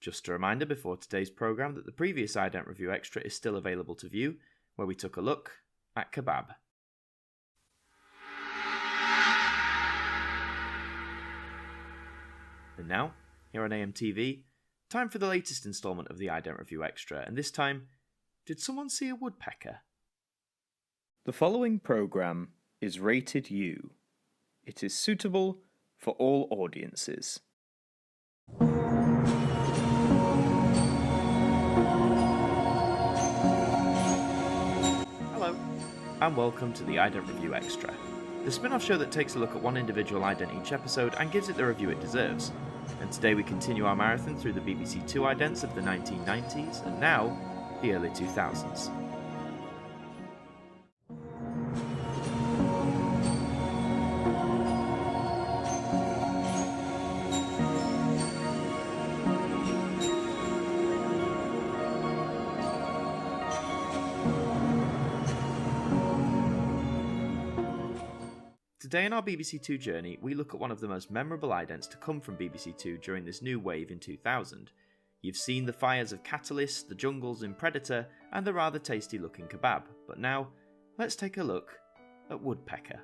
Just a reminder before today's programme that the previous Ident Review Extra is still available to view, where we took a look at kebab. And now, here on AMTV, time for the latest instalment of the Ident Review Extra, and this time, did someone see a woodpecker? The following programme is rated U. It is suitable for all audiences. Hello, and welcome to the Ident Review Extra, the spin-off show that takes a look at one individual ident each episode and gives it the review it deserves. And today we continue our marathon through the BBC2 idents of the 1990s and now the early 2000s. Today in our BBC2 journey, we look at one of the most memorable idents to come from BBC2 during this new wave in 2000. You've seen the fires of Catalyst, the jungles in Predator, and the rather tasty looking kebab, but now, let's take a look at Woodpecker.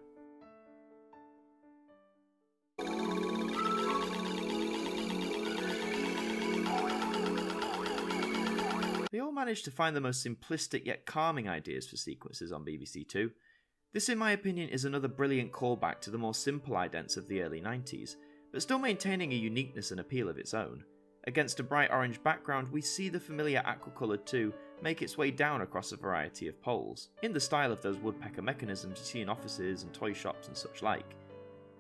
They all managed to find the most simplistic yet calming ideas for sequences on BBC2. This, in my opinion, is another brilliant callback to the more simple idents of the early 90s, but still maintaining a uniqueness and appeal of its own. Against a bright orange background, we see the familiar aqua-coloured 2 make its way down across a variety of poles, in the style of those woodpecker mechanisms you see in offices and toy shops and such like.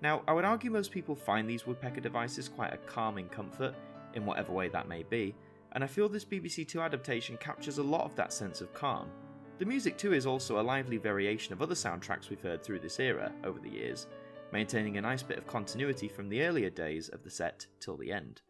Now, I would argue most people find these woodpecker devices quite a calming comfort, in whatever way that may be, and I feel this BBC2 adaptation captures a lot of that sense of calm. The music too is also a lively variation of other soundtracks we've heard through this era over the years, maintaining a nice bit of continuity from the earlier days of the set till the end.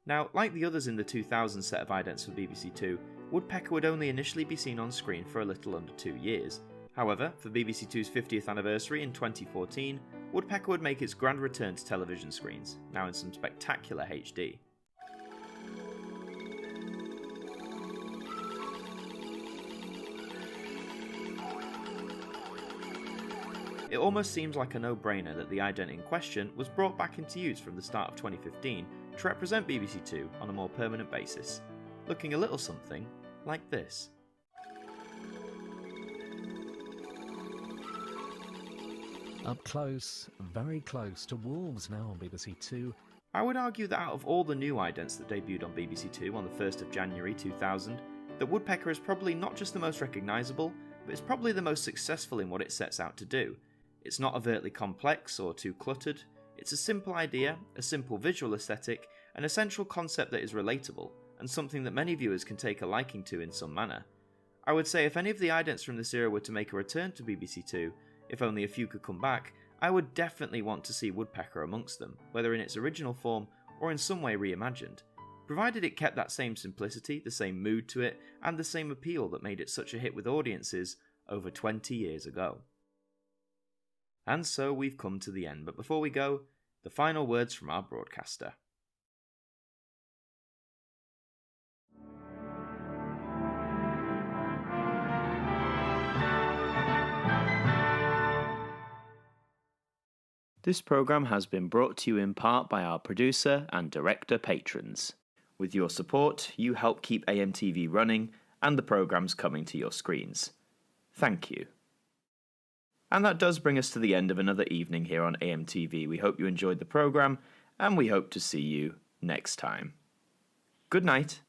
Now, like the others in the 2000 set of idents for BBC2, Woodpecker would only initially be seen on screen for a little under 2 years. However, for BBC2's 50th anniversary in 2014, Woodpecker would make its grand return to television screens, now in some spectacular HD. It almost seems like a no-brainer that the ident in question was brought back into use from the start of 2015 to represent BBC2 on a more permanent basis, looking a little something like this. Up close, very close to wolves now on BBC2. I would argue that out of all the new idents that debuted on BBC2 on the 1st of January 2000, that Woodpecker is probably not just the most recognisable, but it's probably the most successful in what it sets out to do. It's not overtly complex or too cluttered, it's a simple idea, a simple visual aesthetic, an essential concept that is relatable, and something that many viewers can take a liking to in some manner. I would say if any of the idents from this era were to make a return to BBC2, if only a few could come back, I would definitely want to see Woodpecker amongst them, whether in its original form or in some way reimagined, provided it kept that same simplicity, the same mood to it, and the same appeal that made it such a hit with audiences over 20 years ago. And so we've come to the end, but before we go, the final words from our broadcaster. This programme has been brought to you in part by our producer and director patrons. With your support, you help keep AMTV running and the programmes coming to your screens. Thank you. And that does bring us to the end of another evening here on AMTV. We hope you enjoyed the programme, and we hope to see you next time. Good night.